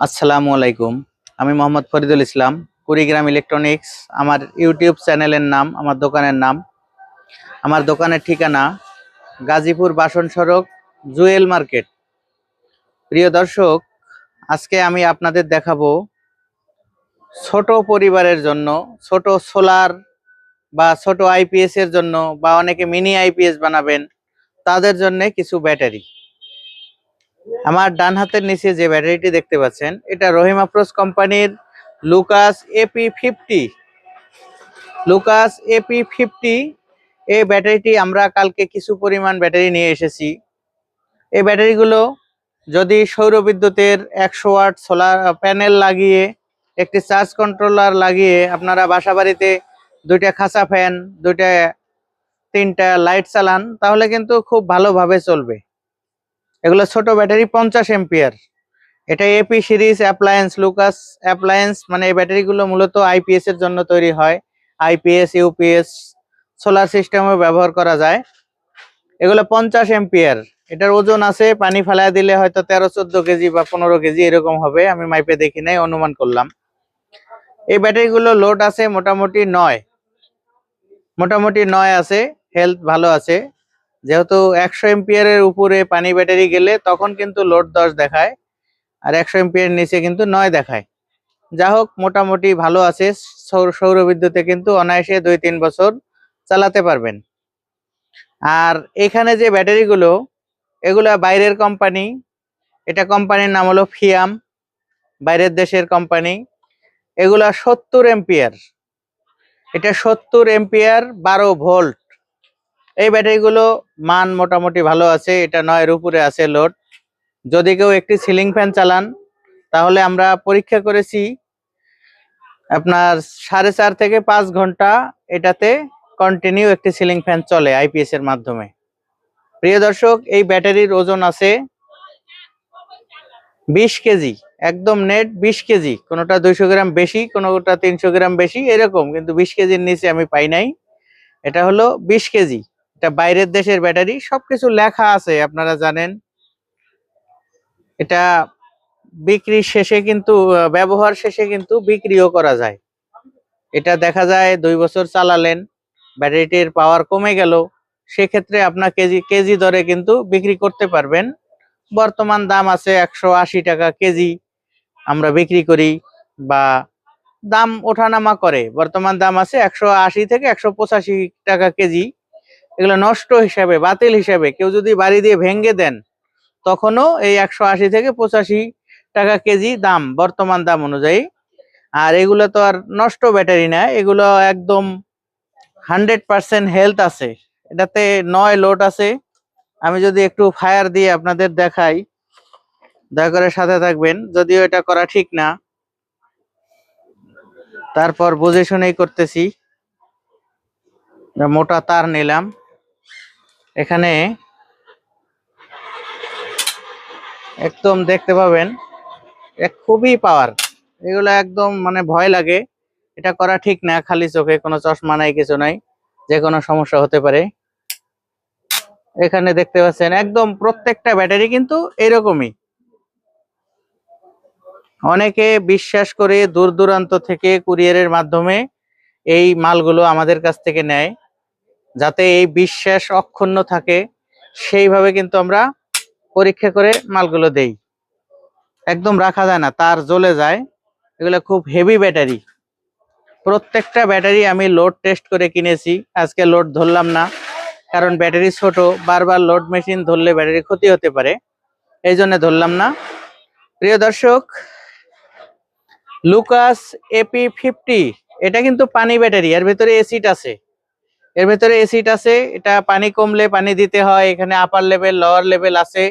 আসসালামু আলাইকুম। আমি মোহাম্মদ ফরিদুল ইসলাম, কুড়িগ্রাম ইলেকট্রনিক্স আমার ইউটিউব চ্যানেলের নাম, আমার দোকানের নাম। আমার দোকানের ঠিকানা গাজীপুর বাসন সড়ক, জুয়েল মার্কেট। প্রিয় দর্শক, আজকে আমি আপনাদের দেখাবো ছোট পরিবারের জন্য, ছোট সোলার বা ছোট আইপিএস এর জন্য, বা অনেকে মিনি আইপিএস বানাবেন তাদের জন্য কিছু ব্যাটারি। আমার ডান হাতের নিচে যে ব্যাটারিটি দেখতে পাচ্ছেন, এটা রহিম আফরোজ কোম্পানির লুকাস AP50। লুকাস AP50 এই ব্যাটারিটি আমরা কালকে কিছু পরিমাণ ব্যাটারি নিয়ে এসেছি। এই ব্যাটারিগুলো যদি সৌর বিদ্যুতের 100 ওয়াট সোলার প্যানেল লাগিয়ে, একটি চার্জ কন্ট্রোলার লাগিয়ে আপনারা বাসা বাড়িতে দুইটা খাঁচা ফ্যান, দুইটা তিনটা লাইট চালান, তাহলে কিন্তু খুব ভালোভাবে চলবে। এগুলো ছোট ব্যাটারি, 50 এম্পিয়ার। এটা AP series appliance, Lucas appliance, মানে এই ব্যাটারিগুলো মূলত আইপিএস এর জন্য তৈরি হয়। আইপিএস, ইউপিএস, সোলার সিস্টেমে ব্যবহার করা যায়। এগুলো 50 এম্পিয়ার। এটার ওজন আছে, পানি ফেলায় দিলে হয়তো 13-14 কেজি বা 15 কেজি এরকম হবে। আমি মাইপে দেখি নাই, অনুমান করলাম। এই ব্যাটারিগুলো লোড আছে মোটামুটি 9 আছে। হেলথ ভালো আছে। যেহেতু 100 এম্পিয়ারের উপরে পানি ব্যাটারি গেলে তখন কিন্তু লোড 10 দেখায়, আর 100 এম্পিয়ার নিচে কিন্তু 9 দেখায়। যা হোক, মোটামুটি ভালো আছে। সৌর বিদ্যুতে কিন্তু অনায়াসে 2-3 বছর চালাতে পারবেন। আর এখানে যে ব্যাটারিগুলো, এগুলা বাইরের কোম্পানি। এটা কোম্পানির নাম হলো ফিয়াম, বাইরের দেশের কোম্পানি। এগুলা 70 এম্পিয়ার। এটা 70 এম্পিয়ার, 12 ভোল্ট। এই ব্যাটারিগুলো মান মোটামুটি ভালো আছে। এটা 9 এর উপরে আছে লোড। যদি কেউ একটি সিলিং ফ্যান চালান, তাহলে আমরা পরীক্ষা করেছি, আপনার 4.5 থেকে 5 ঘন্টা এটাতে কন্টিনিউ একটি সিলিং ফ্যান চলে আইপিএস এর মাধ্যমে। প্রিয় দর্শক, এই ব্যাটারির ওজন আছে 20 কেজি, একদম নেট 20 কেজি। কোনোটা 200 গ্রাম বেশি, কোনোটা 300 গ্রাম বেশি, এরকম, কিন্তু 20 কেজির নিচে আমি পাই নাই। এটা হলো 20 কেজি। এটা বাইরের দেশের ব্যাটারি, সবকিছু লেখা আছে, আপনারা জানেন। এটা বিক্রি শেষে কিন্তু, ব্যবহার শেষে কিন্তু বিক্রিও করা যায়। এটা দেখা যায় 2 বছর চালালেন, ব্যাটারিটির পাওয়ার কমে গেল, সেক্ষেত্রে আপনার কেজি দরে কিন্তু বিক্রি করতে পারবেন। বর্তমান দাম আছে 180 টাকা কেজি আমরা বিক্রি করি, বা দাম ওঠানামা করে। বর্তমান দাম আছে 180 থেকে 185 টাকা কেজি। এগুলো নষ্ট হিসাবে, বাতিল হিসাবে কেউ যদি বাড়ি দিয়ে ভেঙে দেন, তখনও এই 180 থেকে 85 টাকা কেজি দাম, বর্তমান দাম অনুযায়ী। আর এগুলো তো আর নষ্ট ব্যাটারি না, এগুলো একদম 100% হেলথ আছে। এটাতে 9 লোড আছে। আমি যদি একটু ফায়ার দিয়ে আপনাদের দেখাই, দয়া করে সাথে থাকবেন। যদিও এটা করা ঠিক না, তারপর বুঝে শুনেই করতেছি। মোটা তার নিলাম, এখানে একদম দেখতে পাবেন খুবই পাওয়ার। এগুলো একদম মানে ভয় লাগে। এটা করা ঠিক না খালি চোখে, কোনো চশমা নাই, কিছু নাই, যে কোনো সমস্যা হতে পারে। এখানে দেখতে পাচ্ছেন একদম প্রত্যেকটা ব্যাটারি কিন্তু এরকমই। অনেকে বিশ্বাস করে দূর দূরান্ত থেকে কুরিয়ারের মাধ্যমে এই মালগুলো আমাদের কাছ থেকে নেয়, যাতে এই বিশ্বাস অক্ষুণ্ণ থাকে সেইভাবে কিন্তু আমরা পরীক্ষা করে মালগুলো দেই। একদম রাখা যায় না, তার জ্বলে যায়। এগুলো খুব হেভি ব্যাটারি। প্রত্যেকটা ব্যাটারি আমি লোড টেস্ট করে কিনেছি। আজকে লোড ধরলাম না, কারণ ব্যাটারি ছোট, বারবার লোড মেশিন ধরলে ব্যাটারি ক্ষতি হতে পারে, এই জন্য ধরলাম না। প্রিয় দর্শক, লুকাস AP50 এটা কিন্তু পানি ব্যাটারি, এর ভিতরে এসিড আছে। এটা পানি কমলে পানি দিতে হয়। এখানে আপার লেভেল, লোয়ার লেভেল আছে।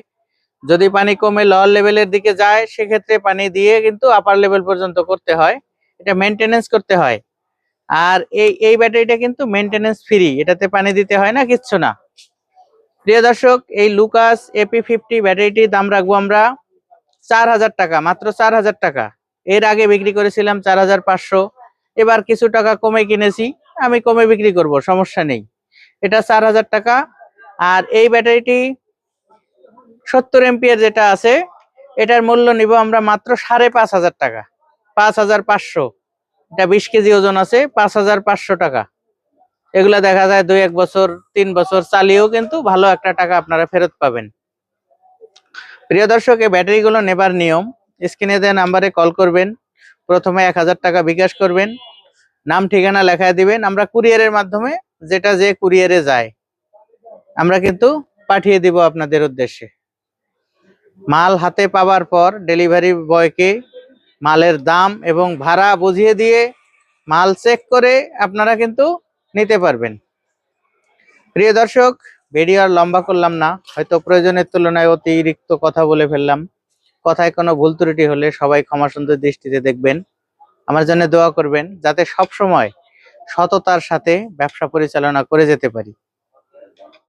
যদি পানি কমে লোয়ার লেভেলের দিকে যায়, সেক্ষেত্রে পানি দিয়ে কিন্তু আপার লেভেল পর্যন্ত করতে হয়। এটা মেনটেনেন্স করতে হয়। আর এই ব্যাটারিটা কিন্তু মেনটেনেন্স ফ্রি, এটাতে পানি দিতে হয় না, কিচ্ছু না। প্রিয় দর্শক, এই লুকাস AP50 ব্যাটারিটির দাম রাখবো আমরা 4000 টাকা, মাত্র 4000 টাকা। এর আগে বিক্রি করেছিলাম 4500, এবার কিছু টাকা কমে কিনেছি। আমি কমে বিক্রি করব, সমস্যা নেই। এটা 4000 টাকা। আর এই ব্যাটারিটি 70 এম্পিয়ার যেটা আছে, এটার মূল্য নিব আমরা মাত্র 5,500 টাকা, 5,500। এটা 20 কেজি ওজন আছে, 5,500 টাকা। এগুলা দেখা যায় 2-1 বছর 3 বছর চালিয়েও কিন্তু ভালো একটা টাকা আপনারা ফেরত পাবেন। প্রিয় দর্শক, এই ব্যাটারিগুলো নেবার নিয়ম, স্ক্রিনে দেওয়া নাম্বারে কল করবেন, প্রথমে 1000 টাকা বিকাশ করবেন, নাম ঠিকানা লেখায় দিবেন। আমরা কুরিয়ারের মাধ্যমে, যেটা যে কুরিয়ারে যায়, আমরা কিন্তু পাঠিয়ে দিব আপনাদের উদ্দেশ্যে। মাল হাতে পাওয়ার পর ডেলিভারি বয়কে মালের দাম এবং ভাড়া বুঝিয়ে দিয়ে মাল চেক করে আপনারা কিন্তু নিতে পারবেন। প্রিয় দর্শক, ভিডিও আর লম্বা করলাম না, হয়তো প্রয়োজনের তুলনায় অতিরিক্ত কথা বলে ফেললাম। কথায় কোনো ভুল ত্রুটি হলে সবাই ক্ষমা সুন্দর দৃষ্টিতে দেখবেন। আমার জন্য দোয়া করবেন, যাতে সব সময় সততার সাথে ব্যবসা পরিচালনা করে যেতে পারি।